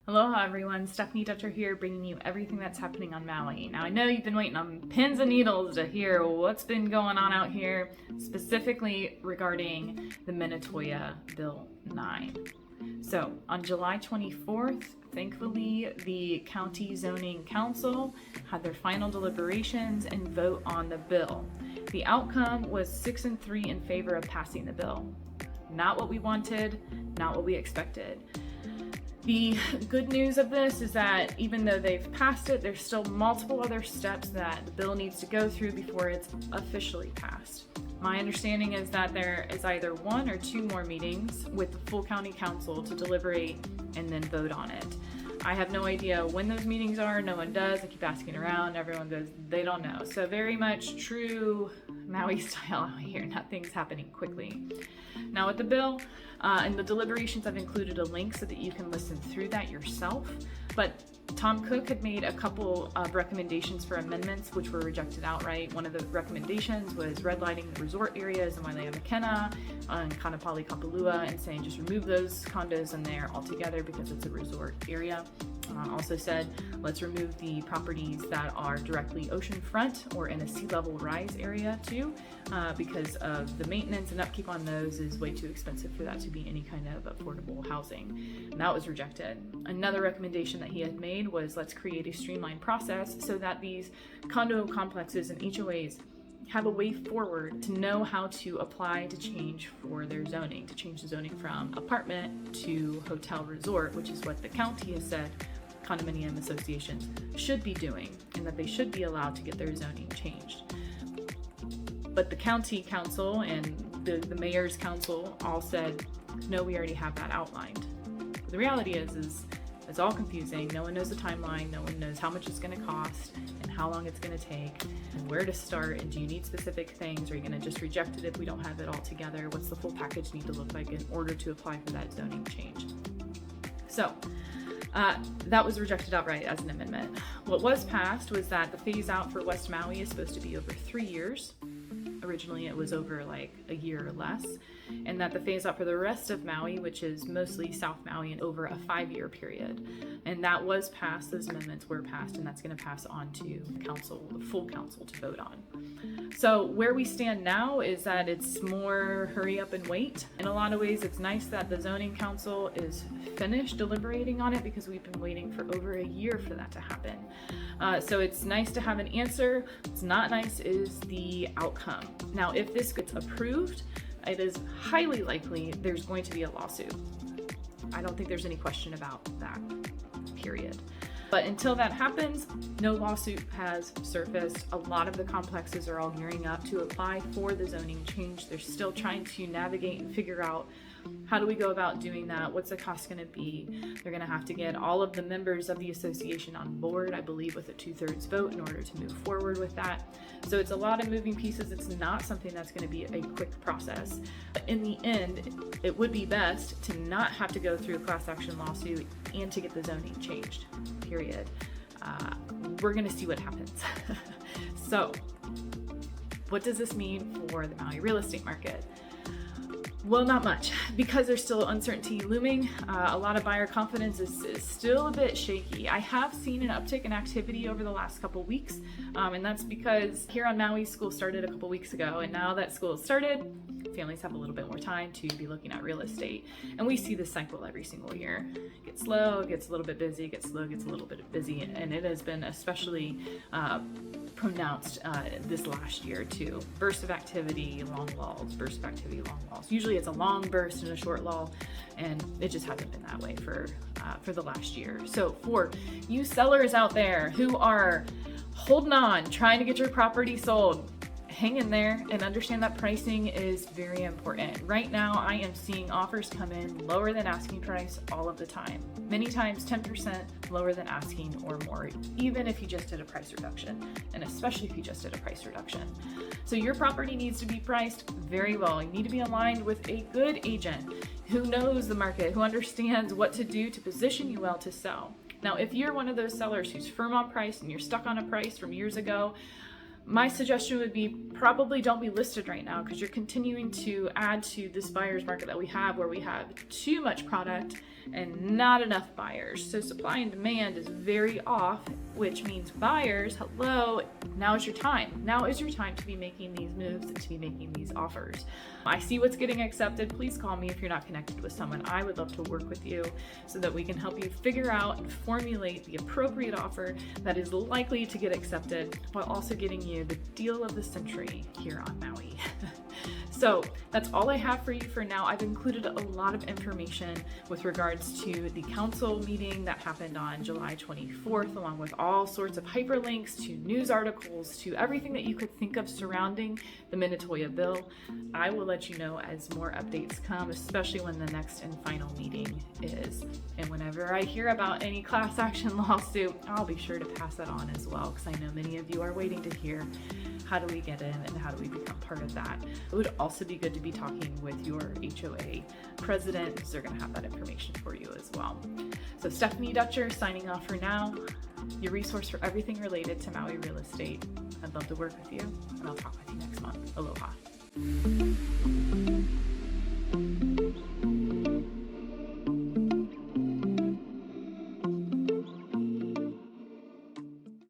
Aloha everyone, Stephanie Dutcher here, bringing you everything that's happening on Maui. Now I know you've been waiting on pins and needles to hear what's been going on out here, specifically regarding the Minatoya Bill 9. So on July 24th, thankfully the County Zoning Council had their final deliberations and vote on the bill. The outcome was 6-3 in favor of passing the bill. Not what we wanted, not what we expected. The good news of this is that even though they've passed it, there's still multiple other steps that the bill needs to go through before it's officially passed. My understanding is that there is either 1 or 2 more meetings with the full county council to deliberate and then vote on it. I have no idea when those meetings are. No one does. I keep asking around. Everyone goes, they don't know. So very much true Maui style out here. Nothing's happening quickly. Now with the bill and the deliberations, I've included a link so that you can listen through that yourself. But Tom Cook had made a couple of recommendations for amendments which were rejected outright. One of the recommendations was redlining the resort areas in Wailea Makena and Kanapali Kapalua and saying just remove those condos in there altogether because it's a resort area. Also said let's remove the properties that are directly oceanfront or in a sea level rise area too, because of the maintenance and upkeep on those is way too expensive for that to be any kind of affordable housing. And that was rejected. Another recommendation that he had made was let's create a streamlined process so that these condo complexes and HOAs have a way forward to know how to apply to change for their zoning, to change the zoning from apartment to hotel resort, which is what the county has said condominium associations should be doing and that they should be allowed to get their zoning changed. But the county council and the mayor's council all said, no, we already have that outlined. But the reality is it's all confusing. No one knows the timeline. No one knows how much it's going to cost and how long it's going to take and where to start. And do you need specific things? Are you going to just reject it if we don't have it all together? What's the full package need to look like in order to apply for that zoning change? So that was rejected outright as an amendment. What was passed was that the phase out for West Maui is supposed to be over 3 years. Originally it was over like a year or less, and that the phase out for the rest of Maui, which is mostly South Maui, and over a 5-year period. And that was passed, those amendments were passed, and that's going to pass on to council, the full council, to vote on. So where we stand now is that it's more hurry up and wait. In a lot of ways, it's nice that the zoning council is finished deliberating on it because we've been waiting for over a year for that to happen. So it's nice to have an answer. What's not nice is the outcome. Now, if this gets approved, it is highly likely there's going to be a lawsuit. I don't think there's any question about that, period. But until that happens, no lawsuit has surfaced. A lot of the complexes are all gearing up to apply for the zoning change. They're still trying to navigate and figure out how do we go about doing that? What's the cost going to be? They're going to have to get all of the members of the association on board, I believe, with a 2/3 vote in order to move forward with that. So it's a lot of moving pieces. It's not something that's going to be a quick process. But in the end, it would be best to not have to go through a class action lawsuit and to get the zoning changed, period. We're going to see what happens. So what does this mean for the Maui real estate market? Well, not much, because there's still uncertainty looming. A lot of buyer confidence is still a bit shaky. I have seen an uptick in activity over the last couple weeks, and that's because here on Maui, school started a couple weeks ago, and now that school has started, families have a little bit more time to be looking at real estate. And we see this cycle every single year. It gets slow, it gets a little bit busy, it gets slow, it gets a little bit busy, and it has been especially pronounced this last year too. Burst of activity, long lulls, burst of activity, long lulls. Usually it's a long burst and a short lull, and it just hasn't been that way for the last year. So for you sellers out there who are holding on, trying to get your property sold, hang in there and understand that pricing is very important. Right now, I am seeing offers come in lower than asking price all of the time. Many times 10% lower than asking or more, even if you just did a price reduction, and especially if you just did a price reduction. So your property needs to be priced very well. You need to be aligned with a good agent who knows the market, who understands what to do to position you well to sell. Now, if you're one of those sellers who's firm on price and you're stuck on a price from years ago, My suggestion would be probably don't be listed right now, because you're continuing to add to this buyer's market that we have, where we have too much product and not enough buyers. So supply and demand is very off, which means buyers, hello, now is your time. Now is your time to be making these moves and to be making these offers. I see what's getting accepted. Please call me if you're not connected with someone. I would love to work with you so that we can help you figure out and formulate the appropriate offer that is likely to get accepted, while also getting you the deal of the century here on Maui. So that's all I have for you for now. I've included a lot of information with regards to the council meeting that happened on July 24th, along with all sorts of hyperlinks to news articles, to everything that you could think of surrounding the Minatoya Bill. I will let you know as more updates come, especially when the next and final meeting is. And whenever I hear about any class action lawsuit, I'll be sure to pass that on as well, because I know many of you are waiting to hear, how do we get in and how do we become part of that? It would also be good to be talking with your HOA president, because they're going to have that information for you as well. So Stephanie Dutcher signing off for now, your resource for everything related to Maui real estate. I'd love to work with you, and I'll talk with you next month. Aloha.